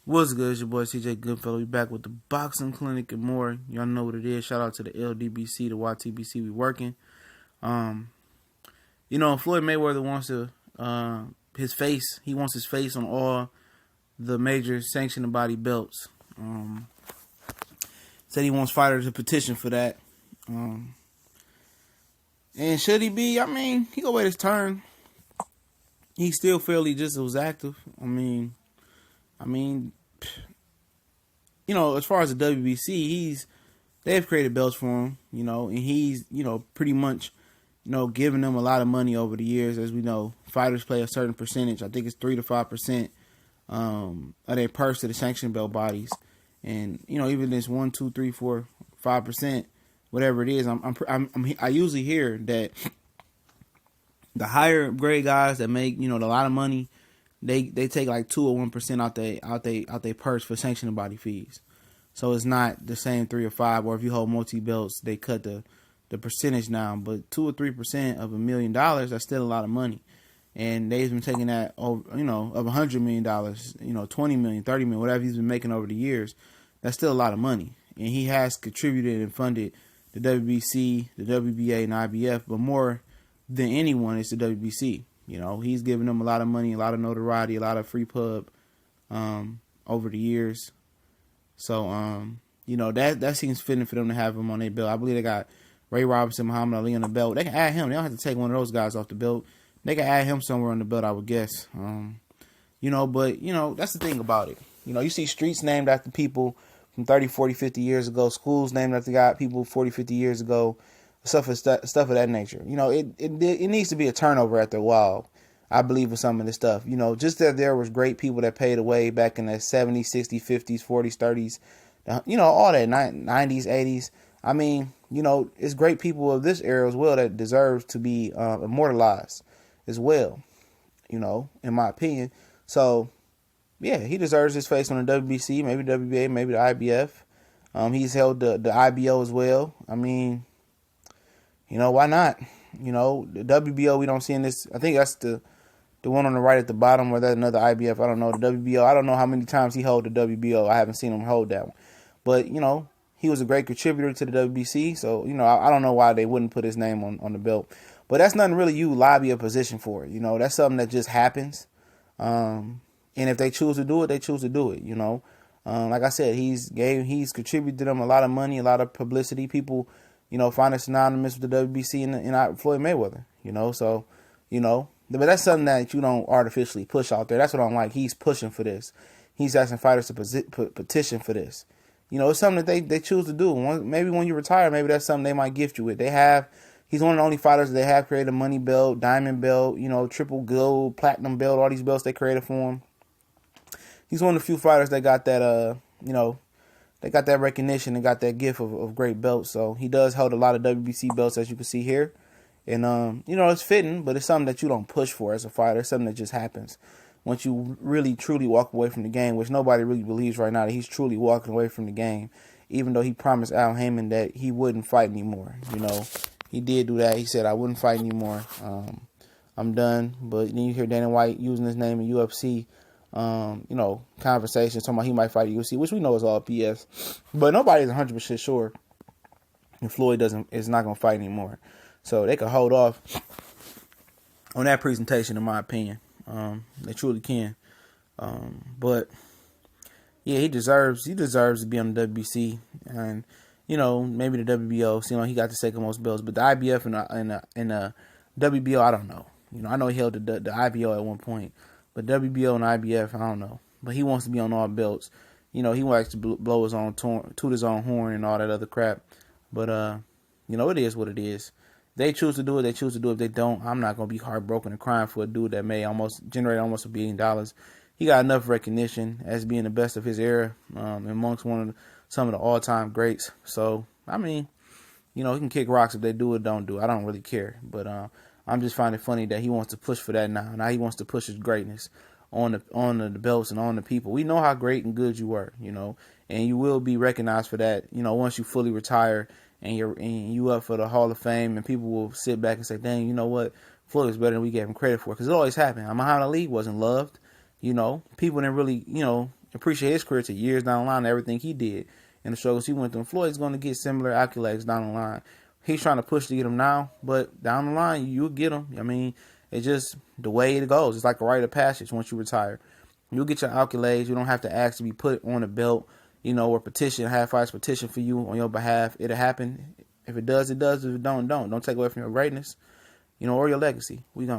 What's good? It's your boy CJ Goodfellow. We back with the boxing clinic and more. Y'all know what it is. Shout out to the LDBC, the YTBC. We working. Um, Floyd Mayweather wants to his face. He wants his face on all the major sanctioned body belts. Said he wants fighters to petition for that. And should he be? I mean, he gonna wait his turn. He's still fairly just as active. I mean, as far as the WBC, they've created belts for him, and he's, pretty much, giving them a lot of money over the years. As we know, fighters play a certain percentage. I think it's 3 to 5% of their purse to the sanctioned belt bodies, and even this 1, 2, 3, 4, 5%, whatever it is, I usually hear that the higher grade guys that make a lot of money, they take like 2 or 1% out they purse for sanctioning body fees. So it's not the same 3 or 5, or if you hold multi belts, they cut the percentage down. But 2 or 3% of $1 million, that's still a lot of money. And they've been taking that over, of $100 million, $20 million, $30 million, whatever he's been making over the years. That's still a lot of money. And he has contributed and funded the WBC, the WBA, and IBF, but more than anyone, it's the WBC. He's given them a lot of money, a lot of notoriety, a lot of free pub over the years. So, that seems fitting for them to have him on their belt. I believe they got Ray Robinson, Muhammad Ali on the belt. They can add him. They don't have to take one of those guys off the belt. They can add him somewhere on the belt, I would guess. But that's the thing about it. You see streets named after people from 30, 40, 50 years ago. Schools named after people 40, 50 years ago. Stuff of that nature. It needs to be a turnover after a while, I believe, with some of this stuff. Just that there was great people that paid away back in the 70s, 60s, 50s, 40s, 30s, all that, 90s, 80s. I mean, it's great people of this era as well that deserves to be immortalized as well, in my opinion. So, yeah, he deserves his face on the WBC, maybe the WBA, maybe the IBF. He's held the IBO as well. I mean, why not? The WBO we don't see in this. I think that's the one on the right at the bottom, or that's another IBF. I don't know. The WBO, I don't know how many times he held the WBO. I haven't seen him hold that one. But, he was a great contributor to the WBC. So, I don't know why they wouldn't put his name on the belt. But that's nothing really you lobby a position for. That's something that just happens. And if they choose to do it, they choose to do it, Like I said, he's contributed to them a lot of money, a lot of publicity. People find it synonymous with the WBC and Floyd Mayweather, So, but that's something that you don't artificially push out there. That's what I'm like. He's pushing for this. He's asking fighters to petition for this. It's something that they choose to do. Maybe when you retire, maybe that's something they might gift you with. He's one of the only fighters that they have created a money belt, diamond belt, triple gold, platinum belt, all these belts they created for him. He's one of the few fighters that got that, they got that recognition and got that gift of great belts. So he does hold a lot of WBC belts, as you can see here. And, it's fitting, but it's something that you don't push for as a fighter. It's something that just happens once you really, truly walk away from the game, which nobody really believes right now that he's truly walking away from the game, even though he promised Al Heyman that he wouldn't fight anymore. He did do that. He said, I wouldn't fight anymore. I'm done. But then you hear Dana White using his name in UFC, conversations talking about he might fight UFC, which we know is all BS. But nobody's 100% sure if Floyd is not going to fight anymore. So they can hold off on that presentation, in my opinion. They truly can. But yeah, he deserves to be on the WBC, and maybe the WBO. He got the second most belts, but the IBF and the WBO, I don't know. I know he held the IBO at one point, but WBO and IBF, I don't know. But he wants to be on all belts. He likes to blow his own toot his own horn and all that other crap. But it is what it is. They choose to do it, they choose to do it. If they don't, I'm not going to be heartbroken and crying for a dude that may generate almost $1 billion. He got enough recognition as being the best of his era, amongst some of the all-time greats. So, I mean, he can kick rocks if they do it, don't do it. I don't really care. But I'm just finding it funny that he wants to push for that now. Now he wants to push his greatness on the belts and on the people. We know how great and good you were, and you will be recognized for that, once you fully retire and you up for the Hall of Fame, and people will sit back and say, dang, you know what? Floyd is better than we gave him credit for. Because it always happened. Muhammad Ali wasn't loved. People didn't really, appreciate his career to years down the line and everything he did and the struggles he went through. And Floyd's going to get similar accolades down the line. He's trying to push to get them now, but down the line, you'll get them. I mean, it's just the way it goes. It's like a rite of passage once you retire. You'll get your accolades. You don't have to ask to be put on a belt, or have fighters petition for you on your behalf. It'll happen. If it does, it does. If it don't. Don't take away from your greatness, or your legacy. We gone.